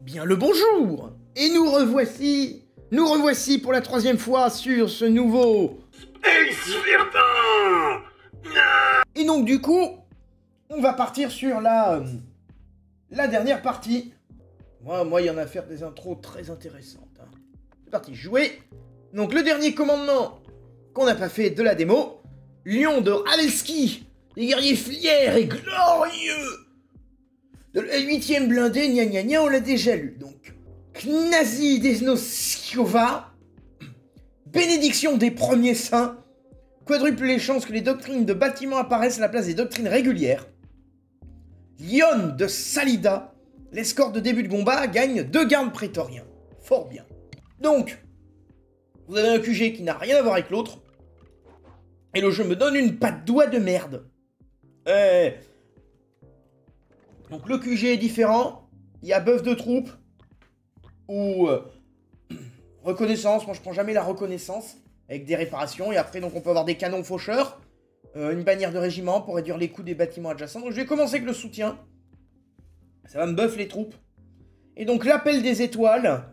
Bien le bonjour. Et nous revoici pour la 3e fois sur ce nouveau... Exvirtin. Et donc du coup, on va partir sur la dernière partie. Moi, il y en a à faire des intros très intéressantes. Hein. C'est parti, jouer. Donc le dernier commandement qu'on n'a pas fait de la démo, Lion de Ravelski, les guerriers fiers et glorieux de la 8ème blindée, gna gna gna, on l'a déjà lu. Donc, Knazi Desnoskiova, bénédiction des premiers saints, quadruple les chances que les doctrines de bâtiments apparaissent à la place des doctrines régulières. Lyon de Salida, l'escorte de début de combat gagne 2 gardes prétoriens. Fort bien. Donc, vous avez un QG qui n'a rien à voir avec l'autre. Et le jeu me donne une patte doigt de merde. Donc le QG est différent. Il y a buff de troupes. Ou reconnaissance. Moi je prends jamais la reconnaissance. Avec des réparations. Et après donc on peut avoir des canons faucheurs. Une bannière de régiment pour réduire les coûts des bâtiments adjacents. Donc je vais commencer avec le soutien. Ça va me buff les troupes. Et donc l'appel des étoiles.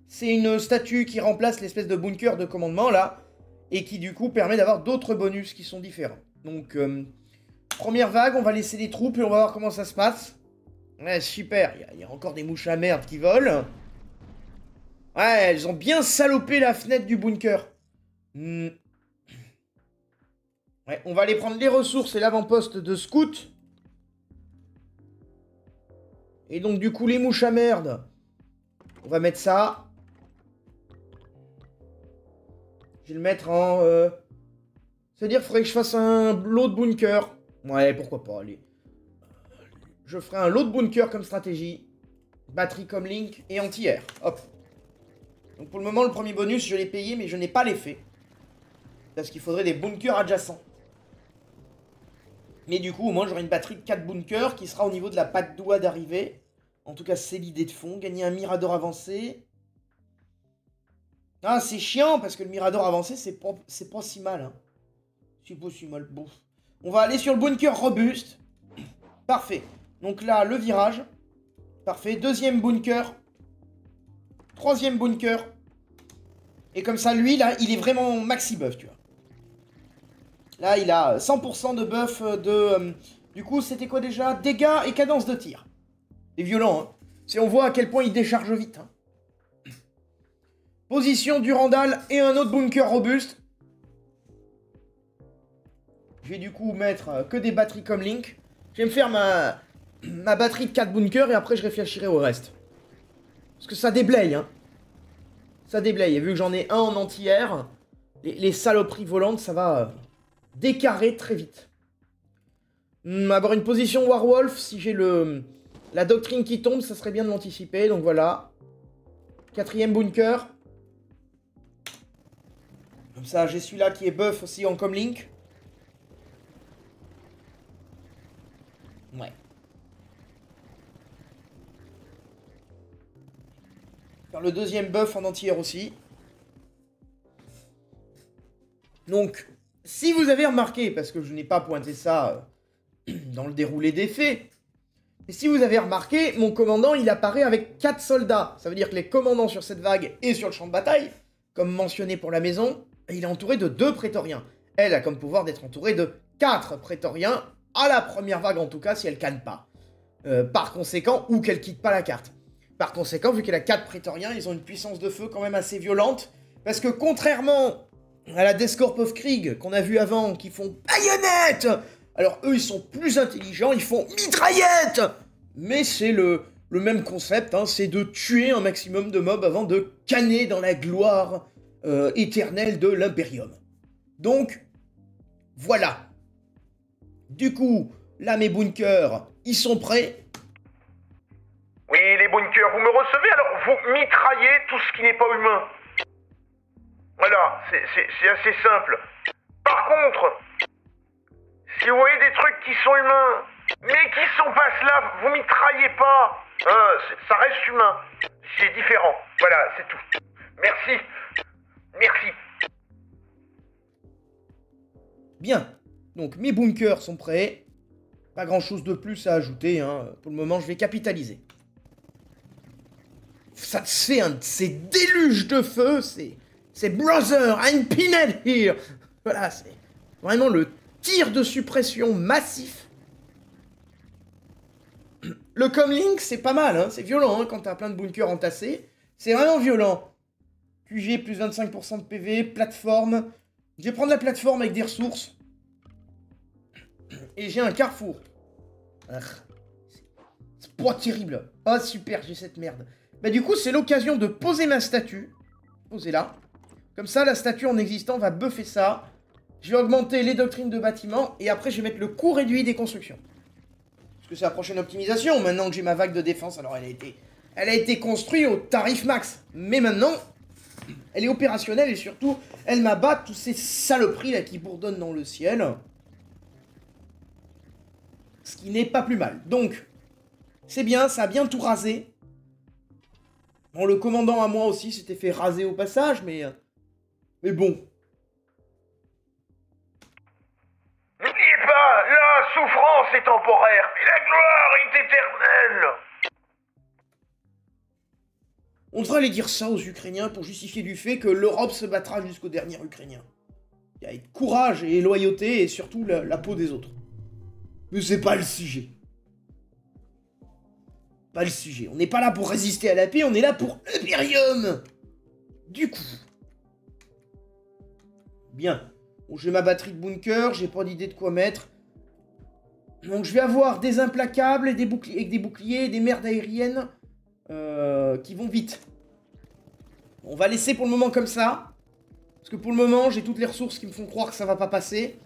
C'est une statue qui remplace l'espèce de bunker de commandement là. Et qui du coup permet d'avoir d'autres bonus qui sont différents. Donc première vague, on va laisser les troupes et on va voir comment ça se passe. Ouais, super, il y a encore des mouches à merde qui volent. Ouais, elles ont bien salopé la fenêtre du bunker. Ouais, on va aller prendre les ressources et l'avant-poste de scout. Et donc du coup, les mouches à merde, on va mettre ça. Je vais le mettre en... C'est-à-dire, il faudrait que je fasse un lot de bunker. Ouais, pourquoi pas, allez. Je ferai un lot de bunker comme stratégie. Batterie comme link et anti-air. Hop. Donc pour le moment, le premier bonus, je l'ai payé, mais je n'ai pas l'effet. Parce qu'il faudrait des bunkers adjacents. Mais du coup, au moins, j'aurai une batterie de 4 bunkers qui sera au niveau de la patte doigt d'arrivée. En tout cas, c'est l'idée de fond. Gagner un Mirador avancé. Ah, c'est chiant, parce que le Mirador avancé, c'est pas si mal. Hein. C'est pas si mal. Bon. On va aller sur le bunker robuste. Parfait. Donc là, le virage. Parfait. 2e bunker. 3e bunker. Et comme ça, lui, là, il est vraiment maxi buff, tu vois. Là, il a 100% de buff de... du coup, c'était quoi déjà? Dégâts et cadence de tir. C'est violent, hein. Si on voit à quel point il décharge vite, hein. Position du Randall et un autre bunker robuste. Je vais du coup mettre que des batteries comme Link. Je vais me faire ma batterie de 4 bunkers et après je réfléchirai au reste. Parce que ça déblaye, hein. Ça déblaye. Et vu que j'en ai un en anti-air, les saloperies volantes, ça va décarrer très vite. Avoir une position Warwolf, si j'ai la doctrine qui tombe, ça serait bien de l'anticiper. Donc voilà. 4e bunker. Comme ça, j'ai celui-là qui est buff aussi en comlink. Ouais. Faire le 2e buff en anti-air aussi. Donc, si vous avez remarqué, parce que je n'ai pas pointé ça dans le déroulé des faits, mais si vous avez remarqué, mon commandant, il apparaît avec 4 soldats. Ça veut dire que les commandants sur cette vague et sur le champ de bataille, comme mentionné pour la maison, il est entouré de 2 prétoriens. Elle a comme pouvoir d'être entourée de 4 prétoriens, à la première vague en tout cas, si elle canne pas. Par conséquent, ou qu'elle quitte pas la carte. Par conséquent, vu qu'elle a 4 prétoriens, ils ont une puissance de feu quand même assez violente, parce que contrairement à la Descorp of Krieg qu'on a vu avant, qui font baïonnette, alors eux, ils sont plus intelligents, ils font mitraillette. Mais c'est le même concept, hein, c'est de tuer un maximum de mobs avant de canner dans la gloire éternelle de l'Imperium. Donc, voilà. Du coup, là, mes bunkers, ils sont prêts. Oui, les bunkers, vous me recevez, alors vous mitraillez tout ce qui n'est pas humain. Voilà, c'est assez simple. Par contre, si vous voyez des trucs qui sont humains, mais qui sont pas là, vous mitraillez pas. Ça reste humain. C'est différent. Voilà, c'est tout. Merci. Merci. Bien. Donc, mes bunkers sont prêts. Pas grand chose de plus à ajouter, hein. Pour le moment, je vais capitaliser. ça te fait un de ces déluges de feu, c'est Brother, I'm pinned here. Voilà, c'est vraiment le tir de suppression massif. Le comlink, c'est pas mal, hein, c'est violent hein, quand t'as plein de bunkers entassés. C'est vraiment violent. QG plus 25% de PV, plateforme. Je vais prendre la plateforme avec des ressources. Et j'ai un carrefour. C'est pas terrible. Ah super, j'ai cette merde. Bah du coup, c'est l'occasion de poser ma statue. Poser là. Comme ça, la statue en existant va buffer ça. Je vais augmenter les doctrines de bâtiments. Et après, je vais mettre le coût réduit des constructions. Parce que c'est la prochaine optimisation. Maintenant que j'ai ma vague de défense, alors elle a été construite au tarif max. Mais maintenant, elle est opérationnelle et surtout, elle m'abat tous ces saloperies là qui bourdonnent dans le ciel. Ce qui n'est pas plus mal. Donc, c'est bien, ça a bien tout rasé. Bon, le commandant à moi aussi s'était fait raser au passage, mais bon. N'oubliez pas, la souffrance est temporaire, mais la gloire est éternelle. On devrait aller dire ça aux Ukrainiens pour justifier du fait que l'Europe se battra jusqu'au dernier Ukrainien. Il y a courage et loyauté et surtout la peau des autres. Mais c'est pas le sujet. Pas le sujet. On n'est pas là pour résister à la paix, on est là pour Imperium. Du coup. Bien. Bon, j'ai ma batterie de bunker, j'ai pas d'idée de quoi mettre. Donc je vais avoir des implacables et des boucliers, des merdes aériennes qui vont vite. On va laisser pour le moment comme ça. Parce que pour le moment, j'ai toutes les ressources qui me font croire que ça va pas passer.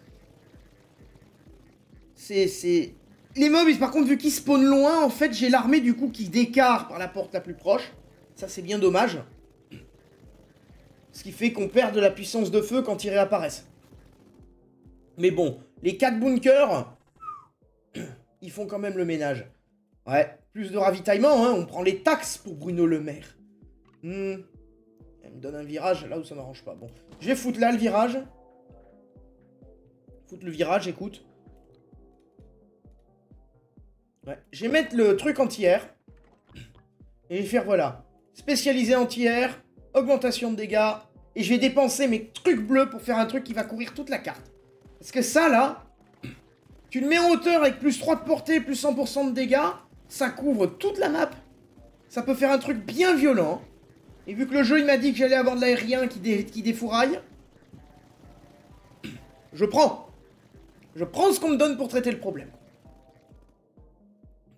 Les mobs, par contre, vu qu'ils spawnent loin, en fait, j'ai l'armée, du coup, qui décarre par la porte la plus proche. Ça, c'est bien dommage. Ce qui fait qu'on perd de la puissance de feu quand ils réapparaissent. Mais bon, les 4 bunkers, ils font quand même le ménage. Ouais, plus de ravitaillement, hein, on prend les taxes pour Bruno Le Maire. Elle me donne un virage là où ça m'arrange pas. Bon, je vais foutre là le virage. Foutre le virage, écoute. Ouais, je vais mettre le truc anti-air. Et je vais faire, voilà. Spécialisé anti-air, augmentation de dégâts. Et je vais dépenser mes trucs bleus pour faire un truc qui va courir toute la carte. Parce que ça, là, tu le mets en hauteur avec plus 3 de portée, plus 100% de dégâts. Ça couvre toute la map. Ça peut faire un truc bien violent. Et vu que le jeu, il m'a dit que j'allais avoir de l'aérien qui défouraille. Je prends. Je prends ce qu'on me donne pour traiter le problème.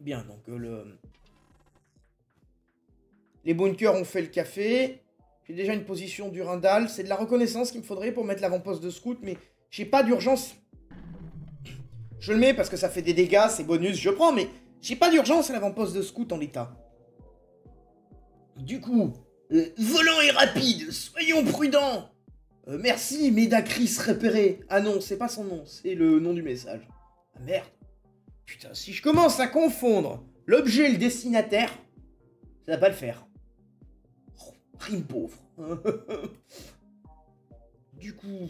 Bien, donc les bunkers ont fait le café. J'ai déjà une position du Rindal. C'est de la reconnaissance qu'il me faudrait pour mettre l'avant-poste de scout, mais j'ai pas d'urgence. Je le mets parce que ça fait des dégâts, c'est bonus, je prends, mais j'ai pas d'urgence à l'avant-poste de scout en l'état. Du coup, volant et rapide, soyons prudents. Merci, Médacris repéré. Ah non, c'est pas son nom, c'est le nom du message. Ah merde. Putain, si je commence à confondre l'objet et le destinataire, ça va pas le faire. Oh, rime pauvre. Du coup,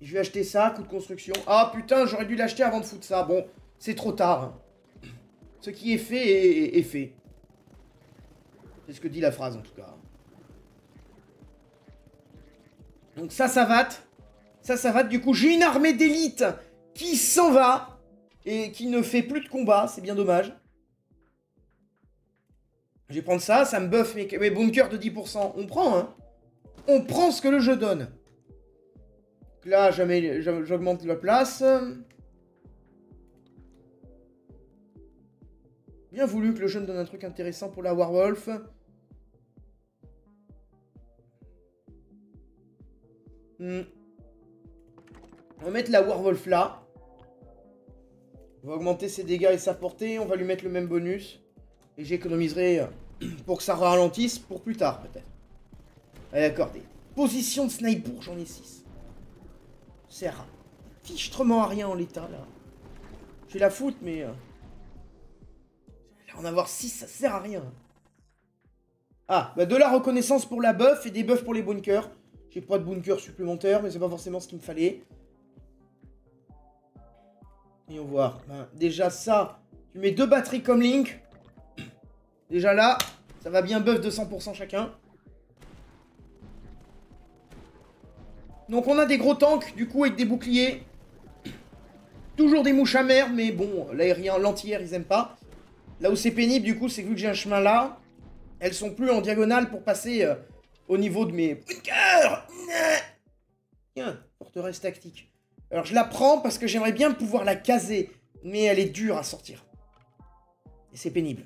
je vais acheter ça, coût de construction. Ah putain, j'aurais dû l'acheter avant de foutre ça. Bon, c'est trop tard. Hein. Ce qui est fait est fait. C'est ce que dit la phrase en tout cas. Donc ça savate. Ça savate. Du coup, j'ai une armée d'élite qui s'en va et qui ne fait plus de combat, c'est bien dommage. Je vais prendre ça, ça me buff mes bunkers de 10%. On prend, hein. On prend ce que le jeu donne. Donc là, j'augmente la place. Bien voulu que le jeu me donne un truc intéressant pour la Warwolf. On va mettre la Warwolf là. On va augmenter ses dégâts et sa portée. On va lui mettre le même bonus. Et j'économiserai pour que ça ralentisse pour plus tard, peut-être. Allez, accordé. Position de sniper, j'en ai 6. Sert fichtrement à rien en l'état, là. Je vais la foutre, mais... en avoir 6, ça sert à rien. Ah, bah de la reconnaissance pour la buff et des buffs pour les bunkers. J'ai pas de bunker supplémentaire, mais c'est pas forcément ce qu'il me fallait. Et on voit. Ben, déjà ça, tu mets 2 batteries comme Link. Déjà là, ça va bien buff de 100% chacun. Donc on a des gros tanks, du coup, avec des boucliers. Toujours des mouches amères, mais bon, l'aérien, l'anti-air, ils aiment pas. Là où c'est pénible, du coup, c'est que vu que j'ai un chemin là, elles sont plus en diagonale pour passer au niveau de mes bunkers. Tiens, forteresse tactique. Alors je la prends parce que j'aimerais bien pouvoir la caser, mais elle est dure à sortir. Et c'est pénible.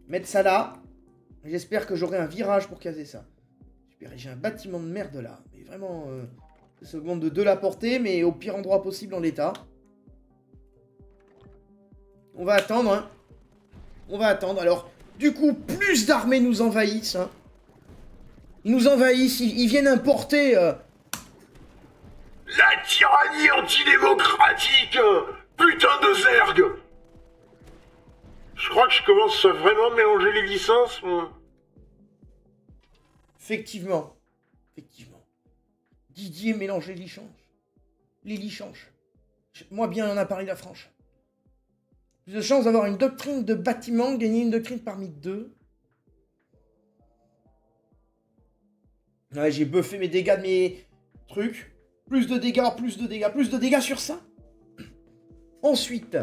Mettre ça là. J'espère que j'aurai un virage pour caser ça. Super, j'ai un bâtiment de merde là. Mais vraiment, ça augmente de 2 la portée, mais au pire endroit possible en l'état. On va attendre, hein. On va attendre. Alors, du coup, plus d'armées nous envahissent, hein. Ils nous envahissent, ils viennent importer... La tyrannie antidémocratique! Putain de zerg! Je crois que je commence à vraiment mélanger les licences, moi. Effectivement. Effectivement. Didier mélange les licences. Les licences. Moi bien en a Paris la Franche. Plus de chance d'avoir une doctrine de bâtiment, gagner une doctrine parmi 2. Ouais, j'ai buffé mes dégâts de mes trucs. Plus de dégâts, plus de dégâts, plus de dégâts sur ça. Ensuite,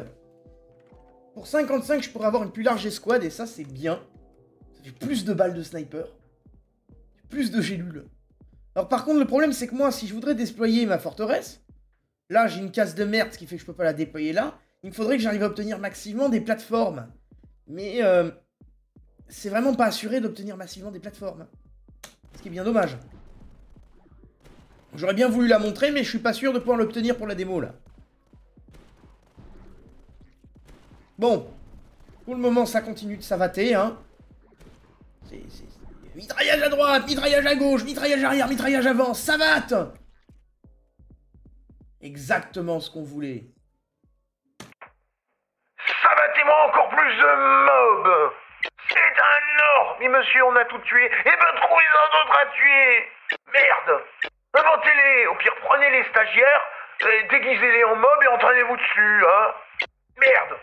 pour 55, je pourrais avoir une plus large escouade, et ça, c'est bien. Ça fait plus de balles de sniper. Plus de gélules. Alors par contre, le problème, c'est que moi, si je voudrais déployer ma forteresse, là, j'ai une case de merde, ce qui fait que je peux pas la déployer là. Il me faudrait que j'arrive à obtenir massivement des plateformes. Mais c'est vraiment pas assuré d'obtenir massivement des plateformes. Ce qui est bien dommage. J'aurais bien voulu la montrer, mais je suis pas sûr de pouvoir l'obtenir pour la démo, là. Bon. Pour le moment, ça continue de savater, hein. C'est... Mitraillage à droite, mitraillage à gauche, mitraillage arrière, mitraillage avant, savate! Exactement ce qu'on voulait. Savatez-moi encore plus de mobs! C'est un ordre! Mais monsieur, on a tout tué! Eh ben, trouvez-en d'autres à tuer! Merde! Inventez-les! Au pire, prenez les stagiaires, déguisez-les en mobs et entraînez-vous dessus, hein! Merde!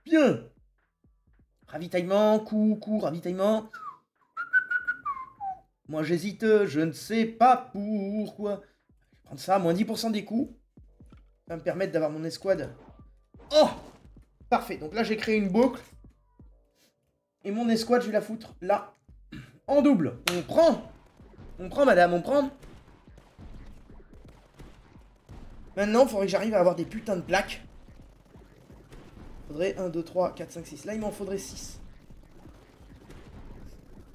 Bien! Ravitaillement, coup, ravitaillement. Moi j'hésite, je ne sais pas pourquoi. Je vais prendre ça, moins 10% des coups. Ça va me permettre d'avoir mon escouade. Oh! Parfait, donc là j'ai créé une boucle. Et mon escouade, je vais la foutre là. En double. On prend! On prend, madame, on prend. Maintenant, il faudrait que j'arrive à avoir des putains de plaques. Il faudrait 1, 2, 3, 4, 5, 6. Là, il m'en faudrait 6.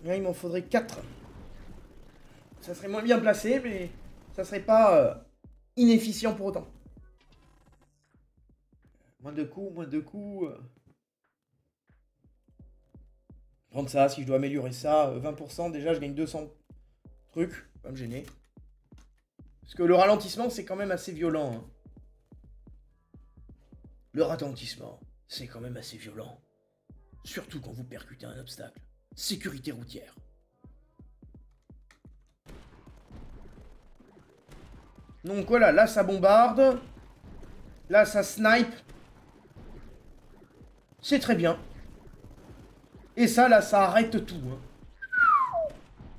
Là, il m'en faudrait 4. Ça serait moins bien placé, mais ça serait pas inefficient pour autant. Moins de coups, moins de coups. Prendre ça, si je dois améliorer ça, 20%, déjà, je gagne 200 trucs. Pas me gêner. Parce que le ralentissement, c'est quand même assez violent. Hein. Le ralentissement, c'est quand même assez violent. Surtout quand vous percutez un obstacle. Sécurité routière. Donc voilà, là ça bombarde. Là ça snipe. C'est très bien. Et ça, là, ça arrête tout. Hein.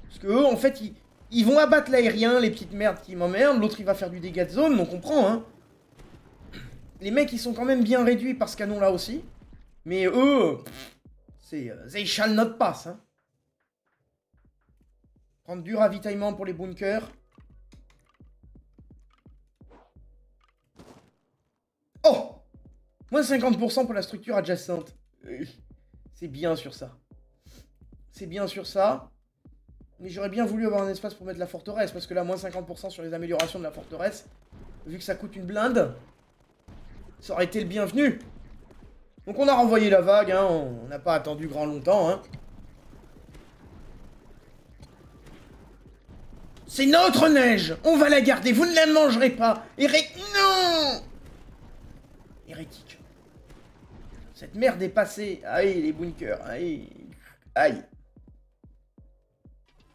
Parce que eux, en fait, ils vont abattre l'aérien, les petites merdes qui m'emmerdent. L'autre, il va faire du dégât de zone, donc on prend, hein. Les mecs, ils sont quand même bien réduits par ce canon-là aussi. Mais eux, c'est... they shall not pass, hein. Prendre du ravitaillement pour les bunkers. Oh! Moins 50% pour la structure adjacente. C'est bien sur ça. C'est bien sur ça. Mais j'aurais bien voulu avoir un espace pour mettre la forteresse. Parce que là, moins 50% sur les améliorations de la forteresse. Vu que ça coûte une blinde. Ça aurait été le bienvenu. Donc on a renvoyé la vague. Hein. On n'a pas attendu grand longtemps. Hein. C'est notre neige. On va la garder. Vous ne la mangerez pas. Non! Hérétique. Cette merde est passée. Aïe, les bunkers. Aïe. Aïe.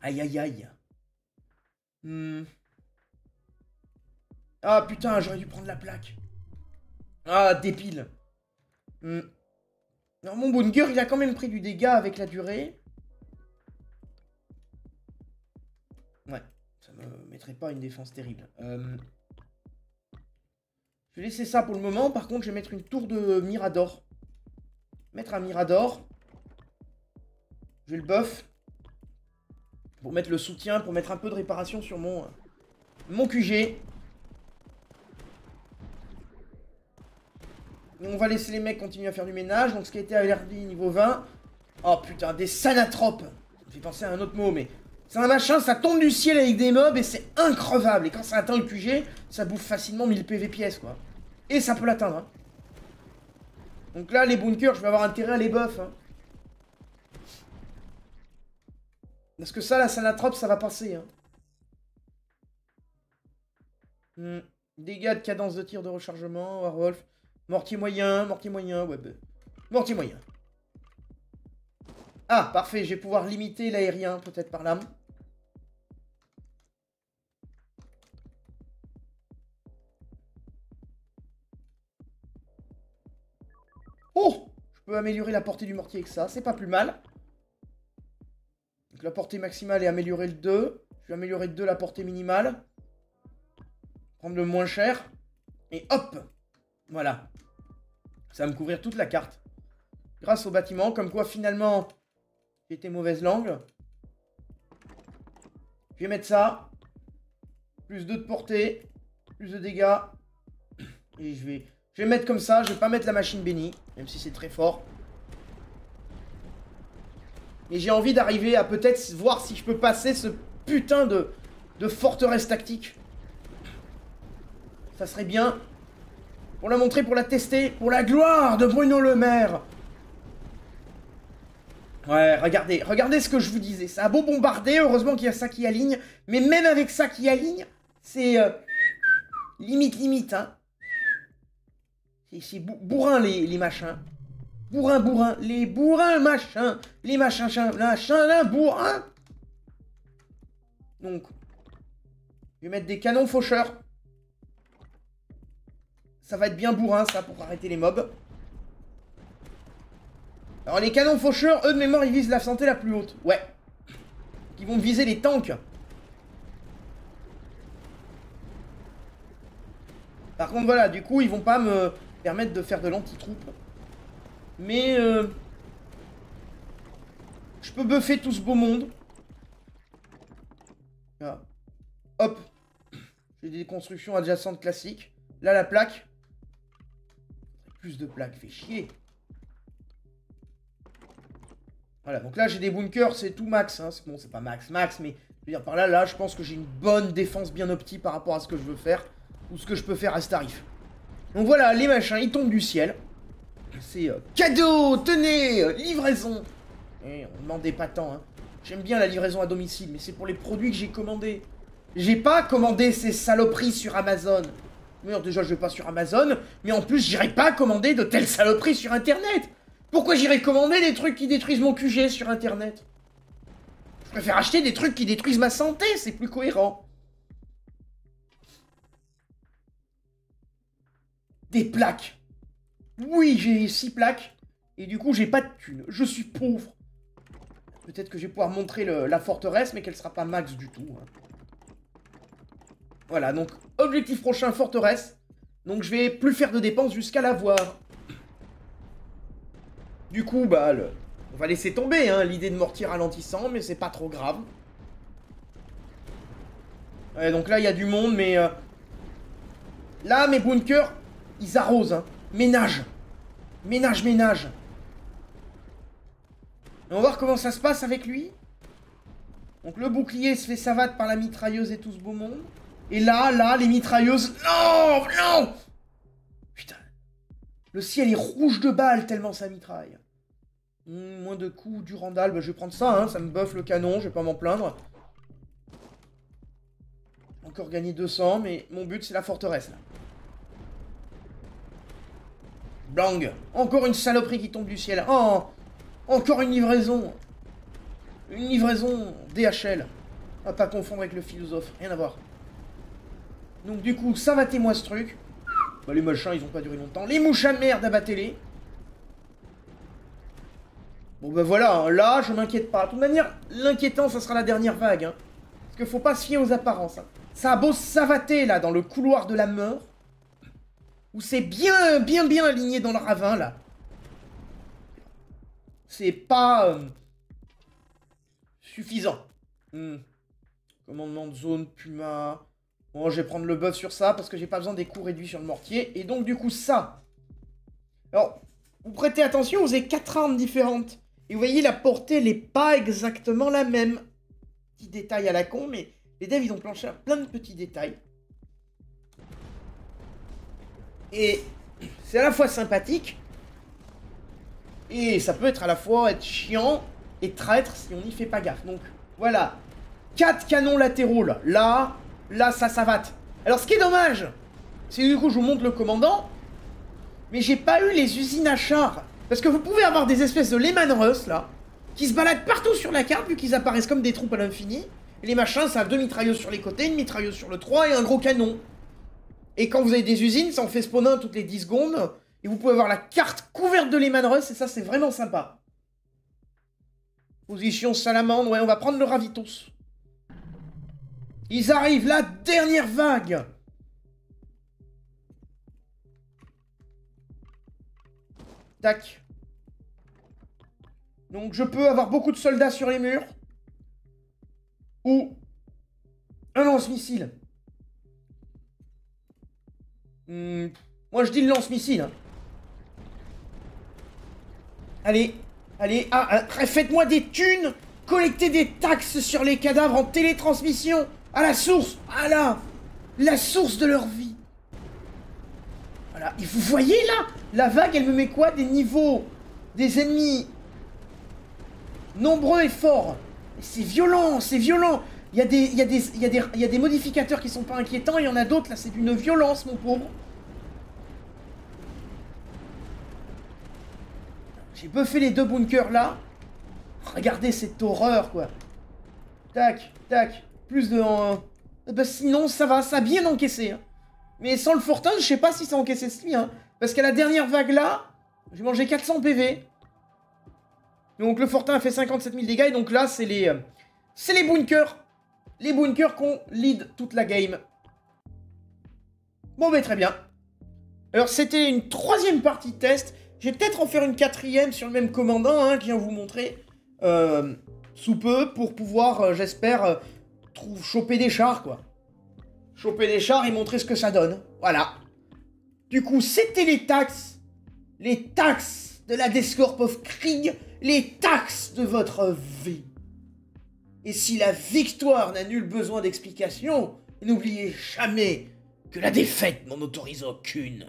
Aïe, aïe, aïe. Ah, putain, j'aurais dû prendre la plaque. Ah, débile. Alors, mon bunker, il a quand même pris du dégât avec la durée. Ouais, ça me mettrait pas une défense terrible. Je vais laisser ça pour le moment. Par contre, je vais mettre une tour de Mirador. Mettre un Mirador. Je vais le buff. Pour mettre le soutien, pour mettre un peu de réparation sur mon QG. Et on va laisser les mecs continuer à faire du ménage. Donc ce qui a été averti niveau 20. Oh putain, des sanatropes. Ça me fait penser à un autre mot, mais... C'est un machin, ça tombe du ciel avec des mobs et c'est increvable. Et quand ça atteint le QG, ça bouffe facilement 1000 PV pièces, quoi. Et ça peut l'atteindre, hein. Donc là, les bunkers, je vais avoir intérêt à les buff, hein. Parce que ça, la sanatrope, ça va passer, hein. Dégâts de cadence de tir de rechargement, Warwolf. Mortier moyen, ouais, bah. Mortier moyen. Ah, parfait, je vais pouvoir limiter l'aérien, peut-être par là. Oh! Je peux améliorer la portée du mortier avec ça, c'est pas plus mal. Donc la portée maximale est améliorée le 2. Je vais améliorer de 2 la portée minimale. Prendre le moins cher. Et hop! Voilà. Ça va me couvrir toute la carte. Grâce au bâtiment, comme quoi finalement... J'ai été mauvaise langue. Je vais mettre ça. Plus 2 de portée. Plus de dégâts. Et je vais mettre comme ça. Je vais pas mettre la machine bénie. Même si c'est très fort. Mais j'ai envie d'arriver à peut-être voir si je peux passer ce putain de forteresse tactique. Ça serait bien. Pour la montrer, pour la tester. Pour la gloire de Bruno Le Maire. Ouais, regardez ce que je vous disais. Ça a beau bombarder, heureusement qu'il y a ça qui aligne. Mais même avec ça qui aligne, c'est limite, hein. C'est bourrin les machins. Bourrin, les bourrins machins. Les machins, bourrin. Donc, je vais mettre des canons faucheurs. Ça va être bien bourrin, ça, pour arrêter les mobs. Alors les canons faucheurs, eux de mémoire, ils visent la santé la plus haute. Ouais. Ils vont viser les tanks. Par contre, voilà, du coup, ils vont pas me permettre de faire de l'anti-troupe. Mais... je peux buffer tout ce beau monde. Là. Hop. J'ai des constructions adjacentes classiques. Là, la plaque. Plus de plaques, fait chier. Voilà, donc là j'ai des bunkers, c'est tout max, hein. Bon, c'est pas max, mais je veux dire par là, je pense que j'ai une bonne défense bien optique par rapport à ce que je veux faire, ou ce que je peux faire à ce tarif. Donc voilà, les machins, ils tombent du ciel. C'est cadeau, tenez, livraison. Et on demandait pas tant, hein. J'aime bien la livraison à domicile, mais c'est pour les produits que j'ai commandés. J'ai pas commandé ces saloperies sur Amazon. D'ailleurs, déjà, je vais pas sur Amazon, mais en plus, j'irai pas commander de telles saloperies sur Internet. Pourquoi j'irais commander des trucs qui détruisent mon QG sur Internet? Je préfère acheter des trucs qui détruisent ma santé, c'est plus cohérent. Des plaques. Oui, j'ai 6 plaques. Et du coup, j'ai pas de thunes. Je suis pauvre. Peut-être que je vais pouvoir montrer la forteresse, mais qu'elle sera pas max du tout, hein. Voilà, donc, objectif prochain, forteresse. Donc, je vais plus faire de dépenses jusqu'à l'avoir. Du coup, bah, on va laisser tomber, hein, l'idée de mortier ralentissant, mais c'est pas trop grave. Ouais, donc là, il y a du monde, mais... là, mes bunkers, ils arrosent, hein. Ménage. Ménage. Et on va voir comment ça se passe avec lui. Donc le bouclier se fait savate par la mitrailleuse et tout ce beau monde. Et là, les mitrailleuses... Non. Putain. Le ciel est rouge de balles tellement ça mitraille. Moins de coups, du Randall, bah, je vais prendre ça, hein, ça me buff le canon, je vais pas m'en plaindre. Encore gagner 200, mais mon but c'est la forteresse là. Blang. Encore une saloperie qui tombe du ciel. Oh, encore une livraison. Une livraison DHL. À pas confondre avec le philosophe, rien à voir. Donc du coup, savatez-moi ce truc. Bah, les machins, ils ont pas duré longtemps. Les mouches à merde, abattez-les. Bon, bah voilà, hein, là, je m'inquiète pas. De toute manière, l'inquiétant, ça sera la dernière vague. Hein. Parce qu'il faut pas se fier aux apparences. Hein. Ça a beau savater, là, dans le couloir de la mort. Où c'est bien aligné dans le ravin, là. C'est pas... suffisant. Commandement de zone, Puma... Bon, je vais prendre le buff sur ça parce que j'ai pas besoin des coups réduits sur le mortier. Et donc, du coup, ça. Alors, vous prêtez attention, vous avez 4 armes différentes. Et vous voyez, la portée, elle est pas exactement la même. Petit détail à la con, mais les devs, ils ont planché à plein de petits détails. Et c'est à la fois sympathique. Et ça peut être à la fois être chiant et traître si on n'y fait pas gaffe. Donc, voilà. 4 canons latéraux, là. Là, ça savate. Alors, ce qui est dommage, c'est que du coup, je vous montre le commandant, mais j'ai pas eu les usines à chars. Parce que vous pouvez avoir des espèces de Lehman Russ, là, qui se baladent partout sur la carte, vu qu'ils apparaissent comme des troupes à l'infini. Et les machins, ça a 2 mitrailleuses sur les côtés, une mitrailleuse sur le 3 et un gros canon. Et quand vous avez des usines, ça en fait spawn un toutes les 10 secondes. Et vous pouvez avoir la carte couverte de Lehman Russ, et ça, c'est vraiment sympa. Position salamandre, ouais, on va prendre le Ravitos. Ils arrivent, la dernière vague. Tac. Donc je peux avoir beaucoup de soldats sur les murs. Ou un lance-missile. Moi je dis le lance-missile. Hein. Allez, allez, faites-moi des thunes. Collectez des taxes sur les cadavres en télétransmission. À la source, voilà, la source de leur vie. Voilà, et vous voyez là, la vague, elle me met quoi? Des niveaux, des ennemis nombreux et forts. C'est violent, c'est violent. Il y a des modificateurs qui sont pas inquiétants, et il y en a d'autres, là, c'est d'une violence, mon pauvre. J'ai buffé les 2 bunkers là. Regardez cette horreur, quoi. Tac, tac. Plus de... bah sinon, ça va, ça a bien encaissé. Hein. Mais sans le Fortin, je sais pas si ça a encaissé celui. Hein. Parce qu'à la dernière vague là, j'ai mangé 400 PV. Donc le Fortin a fait 57 000 dégâts. Et donc là, c'est les bunkers. Les bunkers qu'on lead toute la game. Bon, bah très bien. Alors c'était une 3e partie de test. Je vais peut-être en faire une 4e sur le même commandant, hein, que je viens vous montrer. Sous peu, pour pouvoir, j'espère... choper des chars, quoi. Choper des chars et montrer ce que ça donne. Voilà. Du coup, c'était les taxes. Les taxes de la Deathcorp of Krieg. Les taxes de votre vie. Et si la victoire n'a nul besoin d'explication, n'oubliez jamais que la défaite n'en autorise aucune.